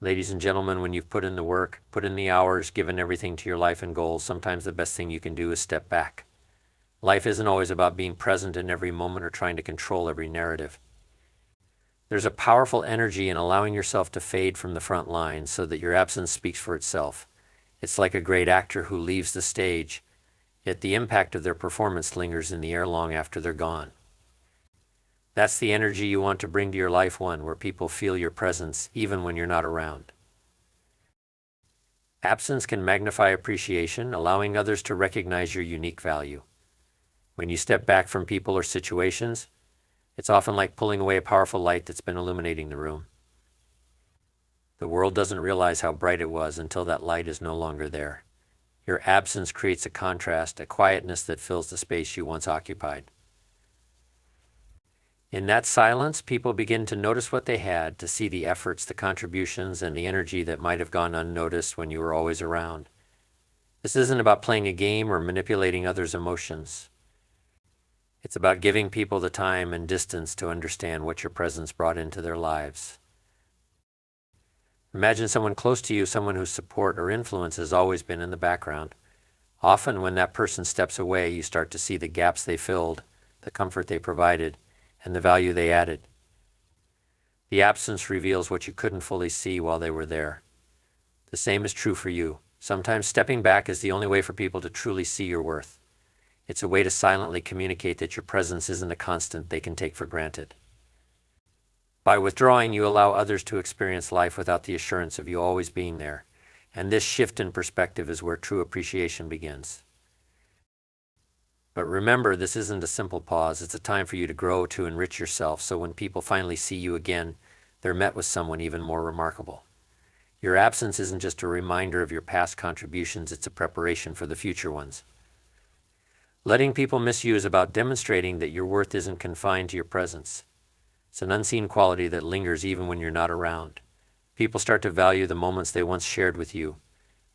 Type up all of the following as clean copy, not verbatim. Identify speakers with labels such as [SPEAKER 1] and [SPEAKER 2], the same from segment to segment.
[SPEAKER 1] Ladies and gentlemen, when you've put in the work, put in the hours, given everything to your life and goals, sometimes the best thing you can do is step back. Life isn't always about being present in every moment or trying to control every narrative. There's a powerful energy in allowing yourself to fade from the front line so that your absence speaks for itself. It's like a great actor who leaves the stage, yet the impact of their performance lingers in the air long after they're gone. That's the energy you want to bring to your life, one where people feel your presence even when you're not around. Absence can magnify appreciation, allowing others to recognize your unique value. When you step back from people or situations, it's often like pulling away a powerful light that's been illuminating the room. The world doesn't realize how bright it was until that light is no longer there. Your absence creates a contrast, a quietness that fills the space you once occupied. In that silence, people begin to notice what they had, to see the efforts, the contributions, and the energy that might have gone unnoticed when you were always around. This isn't about playing a game or manipulating others' emotions. It's about giving people the time and distance to understand what your presence brought into their lives. Imagine someone close to you, someone whose support or influence has always been in the background. Often when that person steps away, you start to see the gaps they filled, the comfort they provided, and the value they added. The absence reveals what you couldn't fully see while they were there. The same is true for you. Sometimes stepping back is the only way for people to truly see your worth. It's a way to silently communicate that your presence isn't a constant they can take for granted. By withdrawing, you allow others to experience life without the assurance of you always being there. And this shift in perspective is where true appreciation begins. But remember, this isn't a simple pause. It's a time for you to grow, to enrich yourself, so when people finally see you again, they're met with someone even more remarkable. Your absence isn't just a reminder of your past contributions, it's a preparation for the future ones. Letting people miss you is about demonstrating that your worth isn't confined to your presence. It's an unseen quality that lingers even when you're not around. People start to value the moments they once shared with you,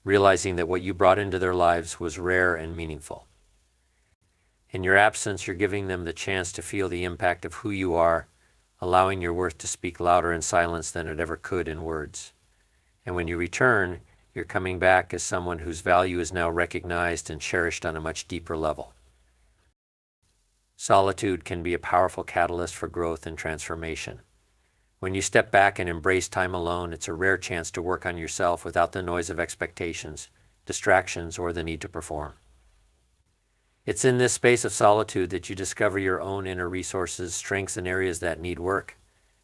[SPEAKER 1] realizing that what you brought into their lives was rare and meaningful. In your absence, you're giving them the chance to feel the impact of who you are, allowing your worth to speak louder in silence than it ever could in words. And when you return, you're coming back as someone whose value is now recognized and cherished on a much deeper level. Solitude can be a powerful catalyst for growth and transformation. When you step back and embrace time alone, it's a rare chance to work on yourself without the noise of expectations, distractions, or the need to perform. It's in this space of solitude that you discover your own inner resources, strengths, and areas that need work.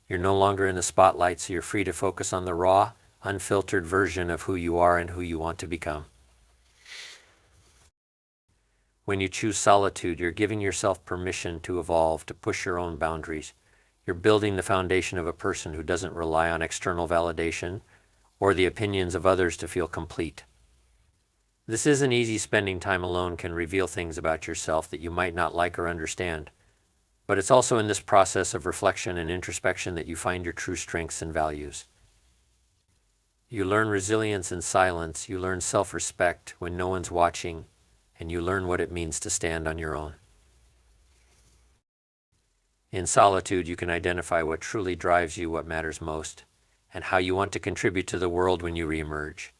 [SPEAKER 1] You're no longer in the spotlight, so you're free to focus on the raw, unfiltered version of who you are and who you want to become. When you choose solitude, you're giving yourself permission to evolve, to push your own boundaries. You're building the foundation of a person who doesn't rely on external validation or the opinions of others to feel complete. This isn't easy. Spending time alone can reveal things about yourself that you might not like or understand. But it's also in this process of reflection and introspection that you find your true strengths and values. You learn resilience in silence, you learn self-respect when no one's watching, and you learn what it means to stand on your own. In solitude, you can identify what truly drives you, what matters most, and how you want to contribute to the world when you reemerge.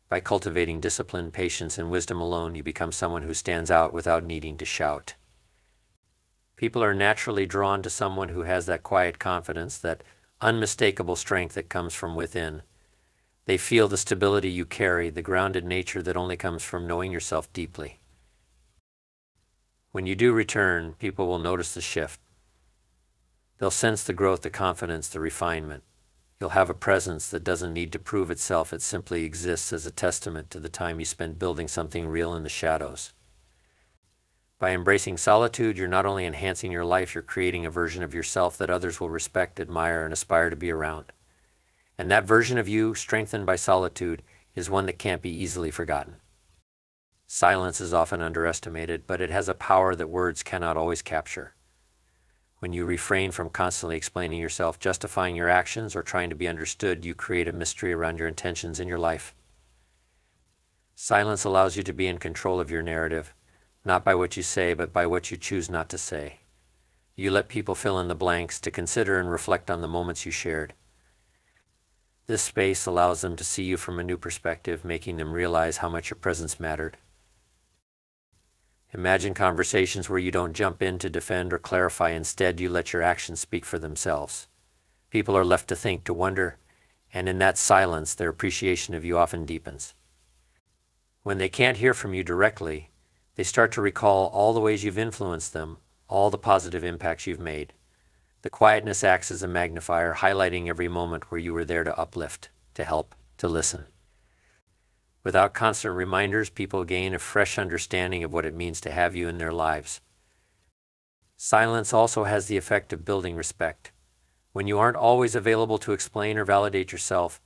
[SPEAKER 1] By cultivating discipline, patience, and wisdom alone, you become someone who stands out without needing to shout. People are naturally drawn to someone who has that quiet confidence, that unmistakable strength that comes from within. They feel the stability you carry, the grounded nature that only comes from knowing yourself deeply. When you do return, people will notice the shift. They'll sense the growth, the confidence, the refinement. You'll have a presence that doesn't need to prove itself. It simply exists as a testament to the time you spent building something real in the shadows. By embracing solitude, you're not only enhancing your life, you're creating a version of yourself that others will respect, admire, and aspire to be around. And that version of you, strengthened by solitude, is one that can't be easily forgotten. Silence is often underestimated, but it has a power that words cannot always capture. When you refrain from constantly explaining yourself, justifying your actions, or trying to be understood, you create a mystery around your intentions in your life. Silence allows you to be in control of your narrative, not by what you say, but by what you choose not to say. You let people fill in the blanks, to consider and reflect on the moments you shared. This space allows them to see you from a new perspective, making them realize how much your presence mattered. Imagine conversations where you don't jump in to defend or clarify. Instead, you let your actions speak for themselves. People are left to think, to wonder, and in that silence, their appreciation of you often deepens. When they can't hear from you directly, they start to recall all the ways you've influenced them, all the positive impacts you've made. The quietness acts as a magnifier, highlighting every moment where you were there to uplift, to help, to listen. Without constant reminders, people gain a fresh understanding of what it means to have you in their lives. Silence also has the effect of building respect. When you aren't always available to explain or validate yourself,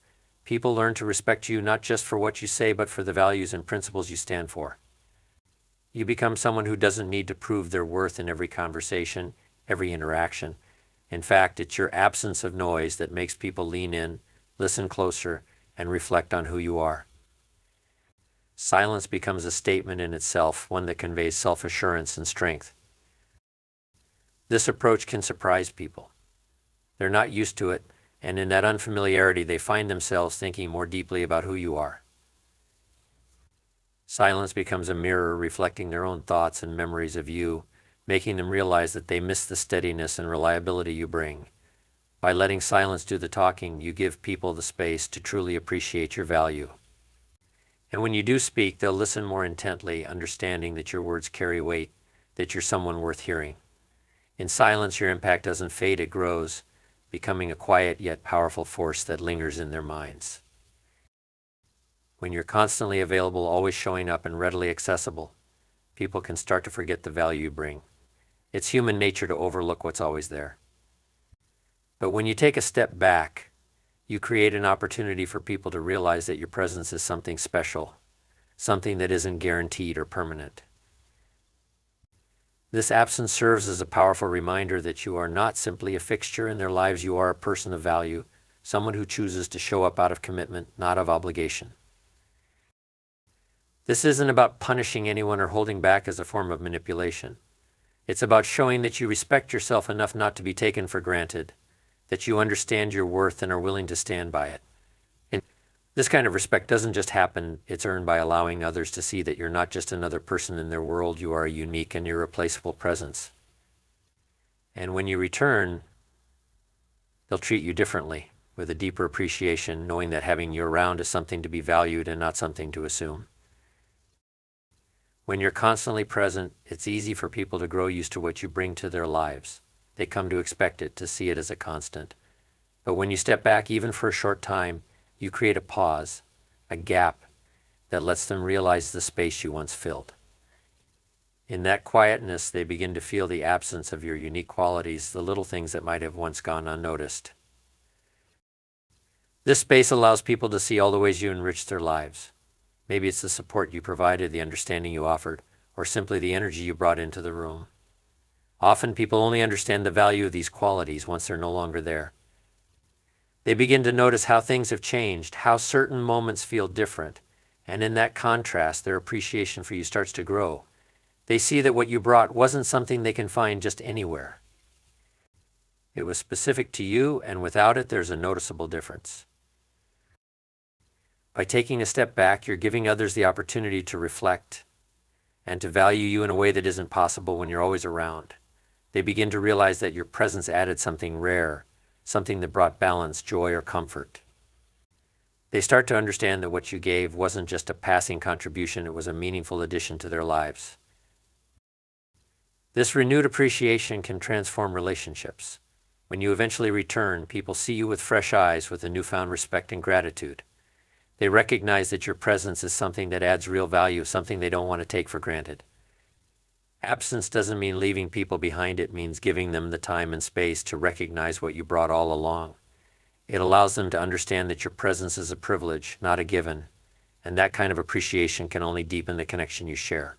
[SPEAKER 1] people learn to respect you not just for what you say, but for the values and principles you stand for. You become someone who doesn't need to prove their worth in every conversation, every interaction. In fact, it's your absence of noise that makes people lean in, listen closer, and reflect on who you are. Silence becomes a statement in itself, one that conveys self-assurance and strength. This approach can surprise people. They're not used to it, and in that unfamiliarity, they find themselves thinking more deeply about who you are. Silence becomes a mirror reflecting their own thoughts and memories of you, making them realize that they miss the steadiness and reliability you bring. By letting silence do the talking, you give people the space to truly appreciate your value. And when you do speak, they'll listen more intently, understanding that your words carry weight, that you're someone worth hearing. In silence, your impact doesn't fade, it grows, becoming a quiet yet powerful force that lingers in their minds. When you're constantly available, always showing up and readily accessible, people can start to forget the value you bring. It's human nature to overlook what's always there. But when you take a step back, you create an opportunity for people to realize that your presence is something special, something that isn't guaranteed or permanent. This absence serves as a powerful reminder that you are not simply a fixture in their lives, you are a person of value, someone who chooses to show up out of commitment, not of obligation. This isn't about punishing anyone or holding back as a form of manipulation. It's about showing that you respect yourself enough not to be taken for granted, that you understand your worth and are willing to stand by it. And this kind of respect doesn't just happen, it's earned by allowing others to see that you're not just another person in their world, you are a unique and irreplaceable presence. And when you return, they'll treat you differently, with a deeper appreciation, knowing that having you around is something to be valued and not something to assume. When you're constantly present, it's easy for people to grow used to what you bring to their lives. They come to expect it, to see it as a constant. But when you step back, even for a short time, you create a pause, a gap that lets them realize the space you once filled. In that quietness, they begin to feel the absence of your unique qualities, the little things that might have once gone unnoticed. This space allows people to see all the ways you enriched their lives. Maybe it's the support you provided, the understanding you offered, or simply the energy you brought into the room. Often people only understand the value of these qualities once they're no longer there. They begin to notice how things have changed, how certain moments feel different, and in that contrast, their appreciation for you starts to grow. They see that what you brought wasn't something they can find just anywhere. It was specific to you, and without it, there's a noticeable difference. By taking a step back, you're giving others the opportunity to reflect and to value you in a way that isn't possible when you're always around. They begin to realize that your presence added something rare, something that brought balance, joy, or comfort. They start to understand that what you gave wasn't just a passing contribution, it was a meaningful addition to their lives. This renewed appreciation can transform relationships. When you eventually return, people see you with fresh eyes, with a newfound respect and gratitude. They recognize that your presence is something that adds real value, something they don't want to take for granted. Absence doesn't mean leaving people behind, it means giving them the time and space to recognize what you brought all along. It allows them to understand that your presence is a privilege, not a given, and that kind of appreciation can only deepen the connection you share.